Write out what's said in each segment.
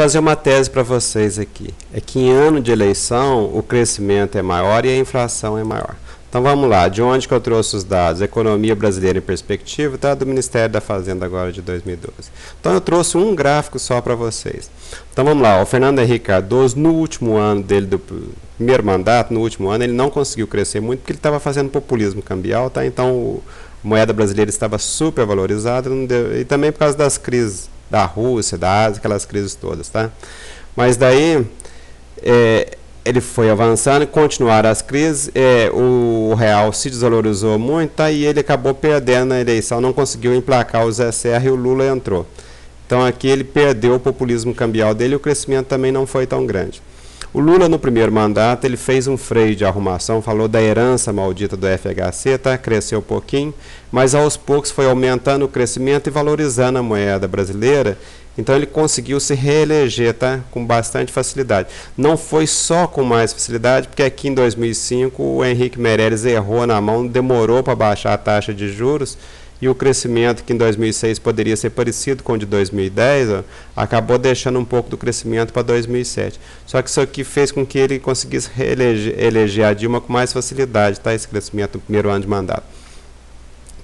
Fazer uma tese para vocês aqui. É que em ano de eleição o crescimento é maior e a inflação é maior. Então vamos lá, de onde que eu trouxe os dados? Economia brasileira em perspectiva, tá? Do Ministério da Fazenda agora de 2012. Então eu trouxe um gráfico só para vocês. Então vamos lá, o Fernando Henrique Cardoso, no último ano dele, do primeiro mandato, no último ano, ele não conseguiu crescer muito porque ele estava fazendo populismo cambial, tá? Então a moeda brasileira estava super valorizada e também por causa das crises da Rússia, da Ásia, aquelas crises todas, tá? Mas daí ele foi avançando, continuaram as crises, o real se desvalorizou muito, tá? E ele acabou perdendo a eleição, não conseguiu emplacar o Zé Serra e o Lula entrou. Então aqui ele perdeu o populismo cambial dele e o crescimento também não foi tão grande. O Lula, no primeiro mandato, ele fez um freio de arrumação, falou da herança maldita do FHC, tá? Cresceu um pouquinho, mas aos poucos foi aumentando o crescimento e valorizando a moeda brasileira. Então ele conseguiu se reeleger, tá? Com bastante facilidade. Não foi só com mais facilidade, porque aqui em 2005 o Henrique Meirelles errou na mão, demorou para baixar a taxa de juros, e o crescimento que em 2006 poderia ser parecido com o de 2010, acabou deixando um pouco do crescimento para 2007. Só que isso aqui fez com que ele conseguisse eleger a Dilma com mais facilidade, tá? Esse crescimento no primeiro ano de mandato.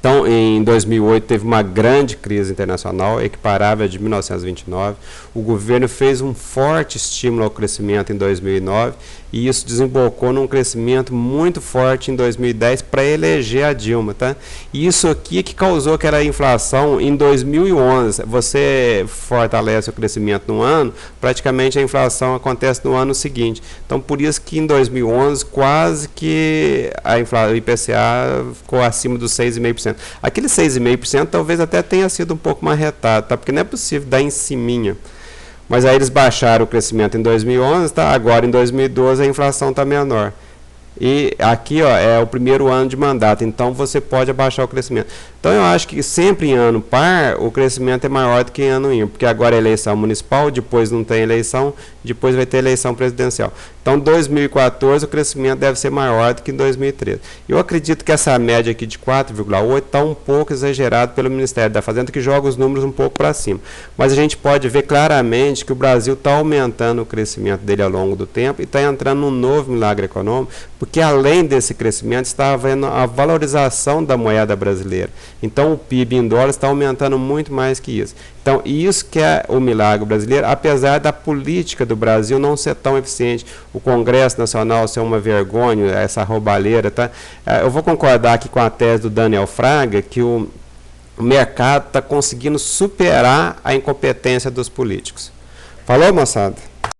Então, em 2008, teve uma grande crise internacional, equiparável a de 1929. O governo fez um forte estímulo ao crescimento em 2009 e isso desembocou num crescimento muito forte em 2010 para eleger a Dilma, tá? E isso aqui que causou aquela inflação em 2011. Você fortalece o crescimento no ano, praticamente a inflação acontece no ano seguinte. Então, por isso que em 2011 quase que o IPCA ficou acima dos 6,5%. Aquele 6,5% talvez até tenha sido um pouco mais retado, tá? Porque não é possível dar em ciminha. Mas aí eles baixaram o crescimento em 2011, tá? Agora em 2012 a inflação está menor. E aqui é o primeiro ano de mandato, então você pode abaixar o crescimento. Então eu acho que sempre em ano par o crescimento é maior do que em ano ímpar, porque agora é eleição municipal, depois não tem eleição, depois vai ter eleição presidencial. Então, em 2014 o crescimento deve ser maior do que em 2013. Eu acredito que essa média aqui de 4,8 está um pouco exagerado pelo Ministério da Fazenda, que joga os números um pouco para cima. Mas a gente pode ver claramente que o Brasil está aumentando o crescimento dele ao longo do tempo e está entrando num novo milagre econômico, porque além desse crescimento está havendo a valorização da moeda brasileira. Então o PIB em dólares está aumentando muito mais que isso. Então isso que é o milagre brasileiro, apesar da política do Brasil não ser tão eficiente, o Congresso Nacional ser uma vergonha, essa roubalheira, tá? Eu vou concordar aqui com a tese do Daniel Fraga, que o mercado está conseguindo superar a incompetência dos políticos. Falou, moçada?